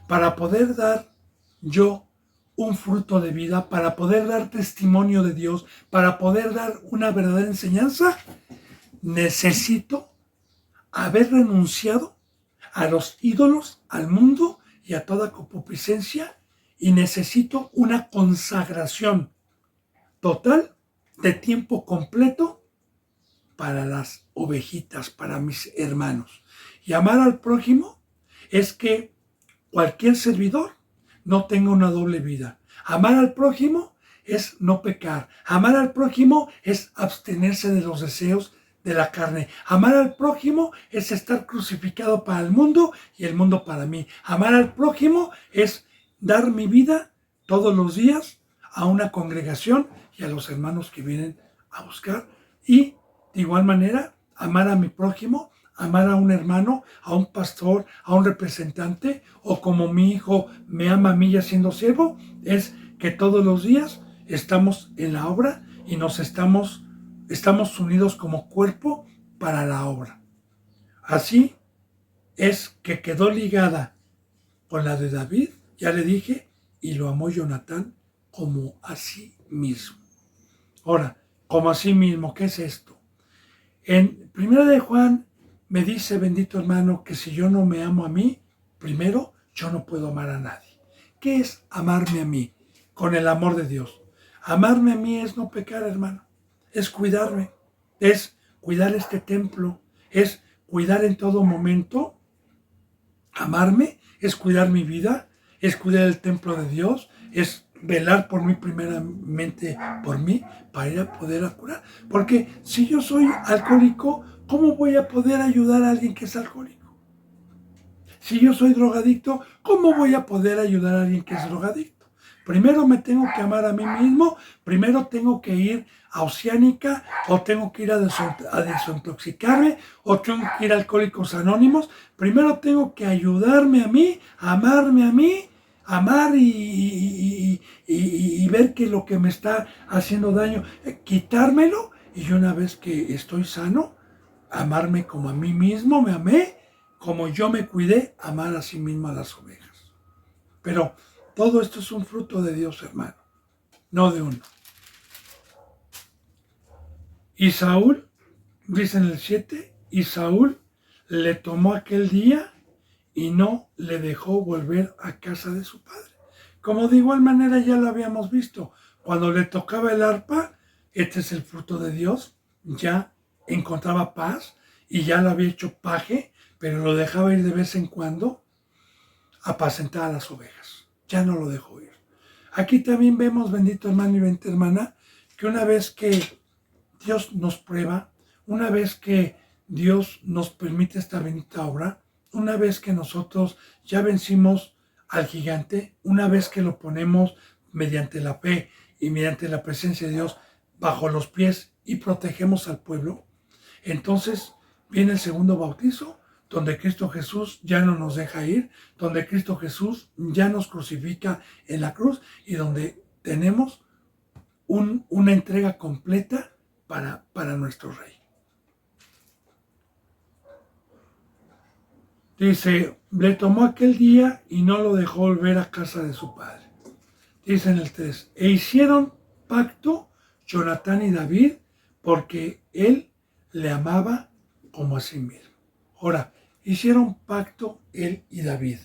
para poder dar yo un fruto de vida, para poder dar testimonio de Dios, para poder dar una verdadera enseñanza, necesito haber renunciado a los ídolos, al mundo y a toda concupiscencia, y necesito una consagración total de tiempo completo para las ovejitas, para mis hermanos. Y amar al prójimo es que cualquier servidor no tenga una doble vida. Amar al prójimo es no pecar. Amar al prójimo es abstenerse de los deseos de la carne. Amar al prójimo es estar crucificado para el mundo y el mundo para mí. Amar al prójimo es dar mi vida todos los días a una congregación y a los hermanos que vienen a buscar. Y de igual manera, amar a mi prójimo, amar a un hermano, a un pastor, a un representante, o como mi hijo me ama a mí ya siendo siervo, es que todos los días estamos en la obra y estamos unidos como cuerpo para la obra. Así es que quedó ligada con la de David, ya le dije, y lo amó Jonatán como a sí mismo. Ahora, como a sí mismo, ¿qué es esto? En 1 de Juan me dice, bendito hermano, que si yo no me amo a mí, primero yo no puedo amar a nadie. ¿Qué es amarme a mí? Con el amor de Dios. Amarme a mí es no pecar, hermano. Es cuidarme. Es cuidar este templo. Es cuidar en todo momento. Amarme es cuidar mi vida. Es cuidar el templo de Dios. Es velar por mí, primeramente por mí, para ir a poder curar. Porque si yo soy alcohólico, ¿cómo voy a poder ayudar a alguien que es alcohólico? Si yo soy drogadicto, ¿cómo voy a poder ayudar a alguien que es drogadicto? Primero me tengo que amar a mí mismo, primero tengo que ir a Oceánica, o tengo que ir a desintoxicarme, o tengo que ir a Alcohólicos Anónimos. Primero tengo que ayudarme a mí, amarme a mí, amar y ver que lo que me está haciendo daño, quitármelo, y una vez que estoy sano, amarme como a mí mismo, me amé, como yo me cuidé, amar a sí mismo a las ovejas. Pero todo esto es un fruto de Dios, hermano, no de uno. Y Saúl, dice en el 7, y Saúl le tomó aquel día y no le dejó volver a casa de su padre. Como de igual manera ya lo habíamos visto, cuando le tocaba el arpa, este es el fruto de Dios, ya encontraba paz y ya lo había hecho paje, pero lo dejaba ir de vez en cuando a apacentar a las ovejas. Ya no lo dejó ir. Aquí también vemos, bendito hermano y bendita hermana, que una vez que Dios nos prueba, una vez que Dios nos permite esta bendita obra, una vez que nosotros ya vencimos al gigante, una vez que lo ponemos mediante la fe y mediante la presencia de Dios bajo los pies y protegemos al pueblo, entonces viene el segundo bautizo, donde Cristo Jesús ya no nos deja ir, donde Cristo Jesús ya nos crucifica en la cruz y donde tenemos una entrega completa para nuestro Rey. Dice, le tomó aquel día y no lo dejó volver a casa de su padre. Dice en el 3, e hicieron pacto Jonatán y David porque él le amaba como a sí mismo. Ahora, hicieron pacto él y David,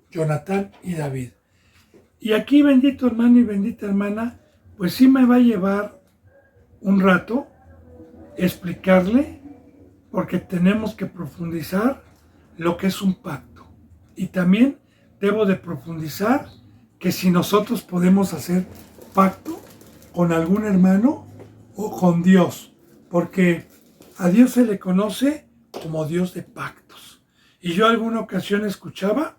Jonatán y David. Y aquí, bendito hermano y bendita hermana, pues sí me va a llevar un rato explicarle, porque tenemos que profundizar lo que es un pacto. Y también debo de profundizar que si nosotros podemos hacer pacto con algún hermano o con Dios, porque a Dios se le conoce como Dios de pactos. Y yo alguna ocasión escuchaba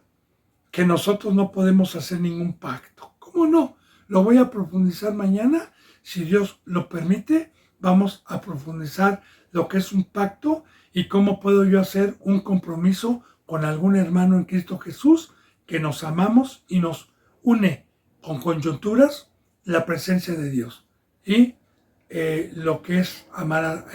que nosotros no podemos hacer ningún pacto. ¿Cómo no? Lo voy a profundizar mañana. Si Dios lo permite, vamos a profundizar lo que es un pacto y cómo puedo yo hacer un compromiso con algún hermano en Cristo Jesús que nos amamos y nos une con coyunturas la presencia de Dios. Y lo que es amar,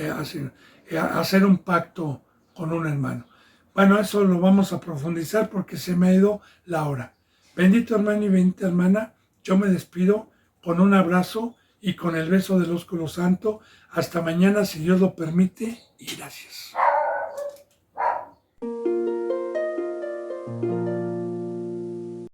hacer un pacto con un hermano. Bueno, eso lo vamos a profundizar porque se me ha ido la hora. Bendito hermano y bendita hermana, yo me despido con un abrazo y con el beso del ósculo santo. Hasta mañana, si Dios lo permite, y gracias.